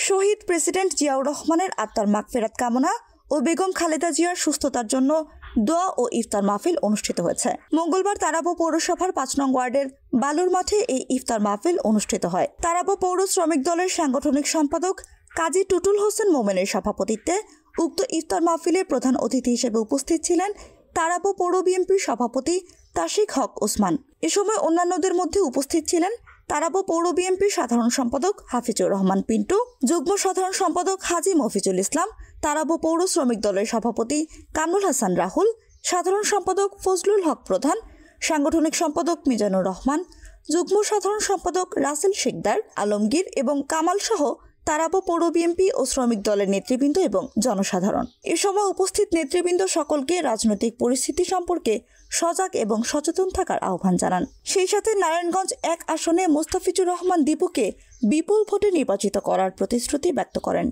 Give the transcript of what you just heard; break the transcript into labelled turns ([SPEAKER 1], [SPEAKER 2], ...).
[SPEAKER 1] শহীদ president Ziaur রহমানের আত্মার মাগফিরাত কামনা ও বেগম খালেদা জিয়ার সুস্থতার জন্য দোয়া ও ইফতার মাহফিল অনুষ্ঠিত হয়েছে। মঙ্গলবার তারাবো পৌরসভার ৫ নং ওয়ার্ডের বালুর মাঠে এই ইফতার মাহফিল অনুষ্ঠিত হয়। তারাবো পৌর শ্রমিক দলের সাংগঠনিক সম্পাদক কাজী টুটুল হোসেন মোমেনের সভাপতিত্বে উক্ত ইফতার মাহফিলে প্রধান অতিথি হিসেবে উপস্থিত ছিলেন তারাবো পৌর বিএনপির সভাপতি তাশিক হক ওসমান। এ সময় অন্যান্যদের মধ্যে উপস্থিত ছিলেন তারাবো পৌর বিএনপির সাধারণ সম্পাদক হাফিজুর রহমান পিন্টু, যুগ্ম সাধারণ সম্পাদক হাজী মফিজুল ইসলাম, তারাবো পৌর শ্রমিক দলের সভাপতি কামরুল হাসান রাহুল, সাধারণ সম্পাদক ফজলুল হক প্রধান, সাংগঠনিক সম্পাদক মিজানুর রহমান, যুগ্ম সাধারণ সম্পাদক রাসেল শিকদার, আলমগীর এবং কামাল সহ তারাবো পৌর বিএনপি ও শ্রমিক দলের নেতৃবৃন্দ এবং জনসাধারণ। এ সময় উপস্থিত নেতৃবৃন্দ সকলকে রাজনৈতিক পরিস্থিতি সম্পর্কে সজাগ এবং সচেতন থাকার আহ্বান জানান। সেই সাথে নারায়ণগঞ্জ ১ আসনে মোস্তাফিজুর রহমান দীপুকে বিপুল ভোটে নির্বাচিত করার প্রতিশ্রুতি ব্যক্ত করেন।